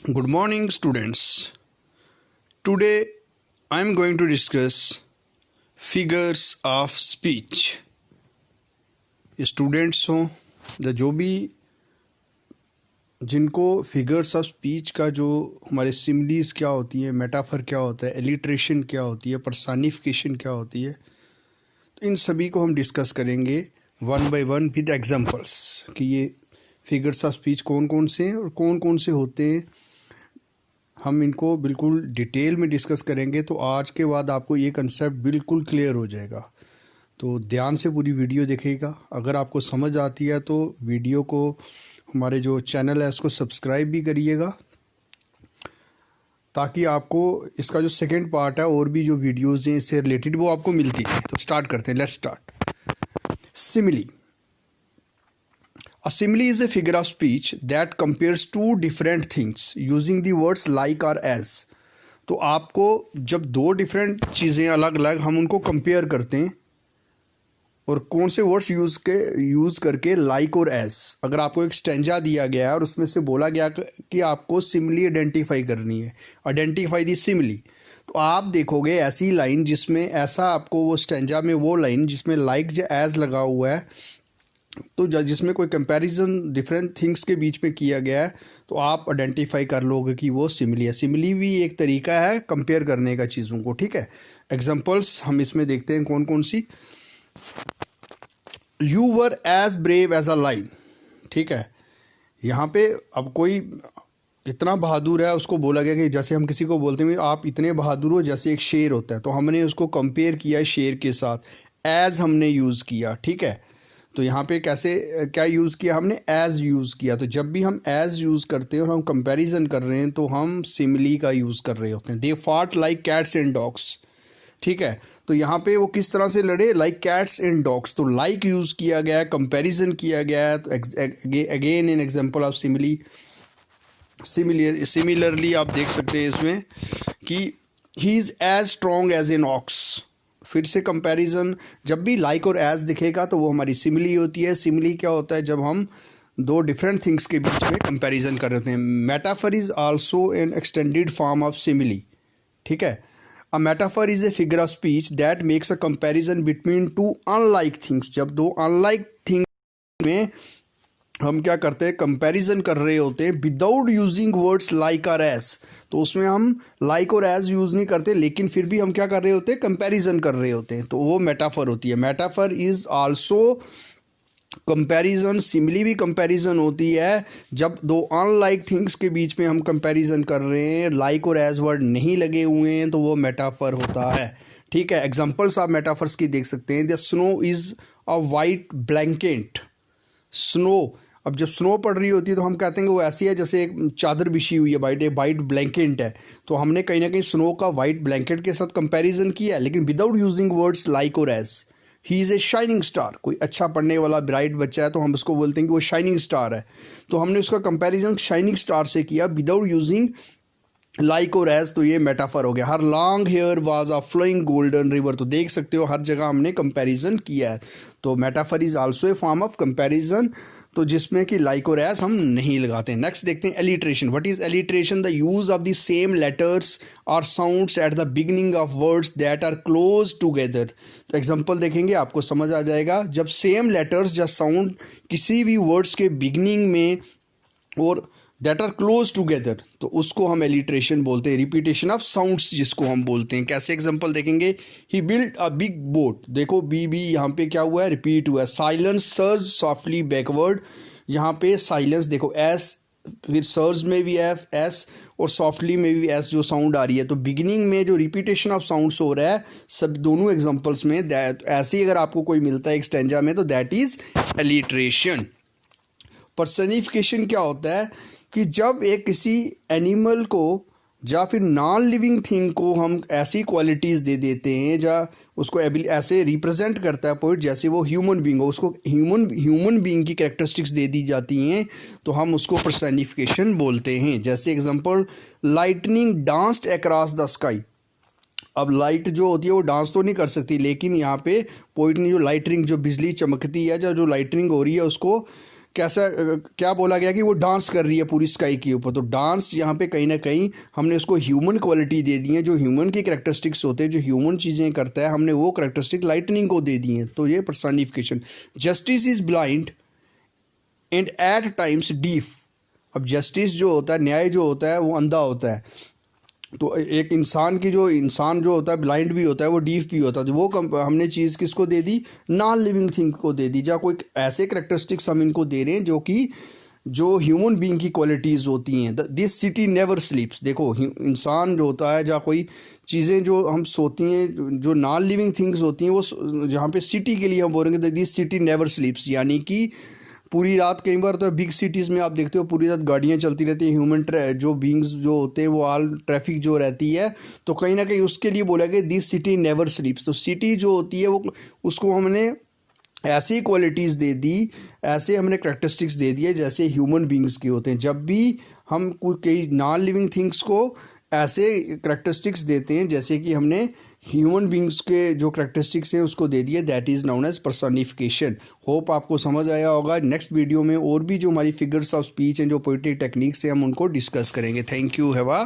Good morning, students. Today I am going to discuss figures of speech. Students हों या जो भी जिनको फिगर्स ऑफ स्पीच का जो हमारे सिमिलीज क्या होती है, मेटाफर क्या होता है, एलिट्रेशन क्या होती है, पर्सनिफिकेशन क्या होती है, तो इन सभी को हम डिस्कस करेंगे one by one with examples कि ये फिगर्स ऑफ स्पीच कौन कौन से हैं और कौन कौन से होते हैं। हम इनको बिल्कुल डिटेल में डिस्कस करेंगे, तो आज के बाद आपको ये कंसेप्ट बिल्कुल क्लियर हो जाएगा। तो ध्यान से पूरी वीडियो देखिएगा। अगर आपको समझ आती है तो वीडियो को, हमारे जो चैनल है उसको सब्सक्राइब भी करिएगा, ताकि आपको इसका जो सेकंड पार्ट है और भी जो वीडियोज़ हैं इससे रिलेटेड वो आपको मिलती है। तो स्टार्ट करते हैं, let's start. Simile. A simile is a figure of speech that compares two different things using the words like or as. तो आपको जब दो डिफरेंट चीज़ें अलग अलग हम उनको कंपेयर करते हैं और कौन से वर्ड्स यूज़ करके लाइक और एज। अगर आपको एक स्टेंजा दिया गया है और उसमें से बोला गया कि आपको सिमिली आइडेंटिफाई करनी है, आइडेंटिफाई दी सिमिली, तो आप देखोगे ऐसी लाइन जिसमें ऐसा आपको वो स्टेंजा में वो लाइन जिसमें लाइक या एज लगा हुआ है, तो जिसमें कोई कंपैरिजन डिफरेंट थिंग्स के बीच में किया गया है, तो आप आइडेंटिफाई कर लोगे कि वो सिमिली है। सिमिली भी एक तरीका है कंपेयर करने का चीज़ों को, ठीक है। एग्जांपल्स हम इसमें देखते हैं कौन कौन सी। You were as brave as a lion, ठीक है। यहाँ पे अब कोई इतना बहादुर है, उसको बोला गया कि जैसे हम किसी को बोलते हैं आप इतने बहादुर हो जैसे एक शेर होता है, तो हमने उसको कंपेयर किया है शेर के साथ, एज हमने यूज़ किया, ठीक है। तो यहाँ पे कैसे क्या यूज़ किया हमने, एज यूज़ किया। तो जब भी हम एज यूज़ करते हैं और हम कंपैरिजन कर रहे हैं तो हम सिमिली का यूज़ कर रहे होते हैं। दे फाट लाइक कैट्स एंड डॉग्स, ठीक है। तो यहाँ पे वो किस तरह से लड़े, लाइक कैट्स एंड डॉग्स। तो लाइक यूज़ किया गया है, कंपैरिजन किया गया है। तो again an example of simile. Similarly आप देख सकते हैं इसमें कि he is as strong as an ox. फिर से कंपैरिजन, जब भी लाइक और एज दिखेगा तो वो हमारी सिमिली होती है। सिमिली क्या होता है, जब हम दो डिफरेंट थिंग्स के बीच में कंपैरिजन कर रहे हैं। Metaphor is also an extended form of simile, ठीक है। A metaphor is a figure of speech that makes a comparison between two unlike things. जब दो अनलाइक थिंग में हम क्या करते हैं, कंपैरिजन कर रहे होते हैं विदाउट यूजिंग वर्ड्स लाइक और एज। तो उसमें हम लाइक और एज यूज़ नहीं करते, लेकिन फिर भी हम क्या कर रहे होते हैं, कंपैरिजन कर रहे होते हैं, तो वो मेटाफर होती है। Metaphor is also comparison. Simile भी कंपैरिजन होती है जब दो अनलाइक थिंग्स के बीच में हम कंपैरिजन कर रहे हैं, लाइक और एज वर्ड नहीं लगे हुए हैं, तो वो मेटाफर होता है, ठीक है। एग्जाम्पल्स आप मेटाफर्स की देख सकते हैं। The snow is a white blanket. Snow, अब जब स्नो पड़ रही होती है तो हम कहते हैं कि वो ऐसी है जैसे एक चादर बिछी हुई है, वाइट ब्लैंकेट है। तो हमने कहीं ना कहीं स्नो का वाइट ब्लैंकेट के साथ कंपैरिजन किया है, लेकिन विदाउट यूजिंग वर्ड्स लाइक और as. He is a shining star. कोई अच्छा पढ़ने वाला ब्राइट बच्चा है तो हम उसको बोलते हैं कि वो शाइनिंग स्टार है, तो हमने उसका कंपैरिजन शाइनिंग स्टार से किया विदाउट यूजिंग लाइक और एज, तो ये मेटाफर हो गया। Her long hair was a flowing golden river. तो देख सकते हो हर जगह हमने कंपैरिजन किया है। तो metaphor is also a form of comparison, तो जिसमें कि लाइक और एज हम नहीं लगाते। नेक्स्ट देखते हैं alliteration. What is alliteration? The use of the same letters और sounds at the beginning of words that are close together. तो एग्जांपल देखेंगे आपको समझ आ जाएगा। जब सेम लेटर्स या साउंड किसी भी वर्ड्स के बिगिनिंग में और दैट आर क्लोज टुगेदर, तो उसको हम एलिट्रेशन बोलते हैं। रिपीटेशन ऑफ साउंड्स जिसको हम बोलते हैं। कैसे एग्जांपल देखेंगे, ही बिल्ड अ बिग बोट। देखो बी यहाँ पे क्या हुआ है, रिपीट हुआ है। Silence surge softly backward. यहाँ पे साइलेंस देखो एस, फिर सर्ज में भी एफ एस और सॉफ्टली में भी एस जो साउंड आ रही है। तो बिगिनिंग में जो रिपीटेशन ऑफ साउंड्स हो रहा है सब दोनों एग्जाम्पल्स में, ऐसे ही अगर आपको कोई मिलता है एक स्टेंजा में तो दैट इज एलिट्रेशन। पर्सनिफिकेशन क्या होता है कि जब एक किसी एनिमल को या फिर नॉन लिविंग थिंग को हम ऐसी क्वालिटीज़ दे देते हैं या उसको ऐसे रिप्रेजेंट करता है पोइट जैसे वो ह्यूमन बीइंग हो, उसको ह्यूमन बीइंग की कैरेक्टरिस्टिक्स दे दी जाती हैं, तो हम उसको पर्सनिफिकेशन बोलते हैं। जैसे example, lightning danced across the sky. अब लाइट जो होती है वो डांस तो नहीं कर सकती, लेकिन यहाँ पे पोइट ने जो लाइटनिंग, जो बिजली चमकती है, जो लाइटनिंग हो रही है, उसको कैसा क्या बोला गया कि वो डांस कर रही है पूरी स्काई के ऊपर। तो डांस यहाँ पे कहीं ना कहीं हमने उसको ह्यूमन क्वालिटी दे दी है, जो ह्यूमन की करैक्टरिस्टिक्स होते हैं, जो ह्यूमन चीज़ें करता है, हमने वो करैक्टरिस्टिक लाइटनिंग को दे दी हैं। तो ये personification. Justice is blind and at times deaf. अब जस्टिस जो होता है, न्याय जो होता है, वो अंधा होता है। तो एक इंसान जो होता है ब्लाइंड भी होता है, वो डीफ भी होता है। तो वो हमने चीज़ किसको दे दी? नॉन लिविंग थिंग को दे दी। या कोई ऐसे करेक्टरिस्टिक्स हम इनको दे रहे हैं जो ह्यूमन बीइंग की क्वालिटीज़ होती हैं। This city never स्लीप्स। देखो इंसान जो होता है, या कोई चीज़ें जो हम सोती हैं, जो नॉन लिविंग थिंग्स होती हैं, वो जहाँ पे सिटी के लिए हम बोलेंगे दिस सिटी नेवर स्लीप्स, यानी कि पूरी रात, कई बार तो बिग सिटीज़ में आप देखते हो पूरी रात गाड़ियाँ चलती रहती हैं, ह्यूमन जो बींग्स जो होते हैं वो ऑल ट्रैफिक जो रहती है, तो कहीं ना कहीं उसके लिए बोला गया दिस सिटी नेवर स्लीप्स। तो सिटी जो होती है वो, उसको हमने ऐसी क्वालिटीज़ दे दी, ऐसे हमने करैक्टरिस्टिक्स दे दिए जैसे ह्यूमन बींग्स के होते हैं। जब भी हम कई नॉन लिविंग थिंग्स को ऐसे करैक्टरिस्टिक्स देते हैं जैसे कि हमने ह्यूमन बींग्स के जो करैक्टरिस्टिक्स हैं उसको दे दिए, that is known as personification. Hope आपको समझ आया होगा। नेक्स्ट वीडियो में और भी जो हमारी फिगर्स ऑफ स्पीच हैं, जो पोएट्रिक टेक्निक्स हैं, हम उनको डिस्कस करेंगे। Thank you. Have a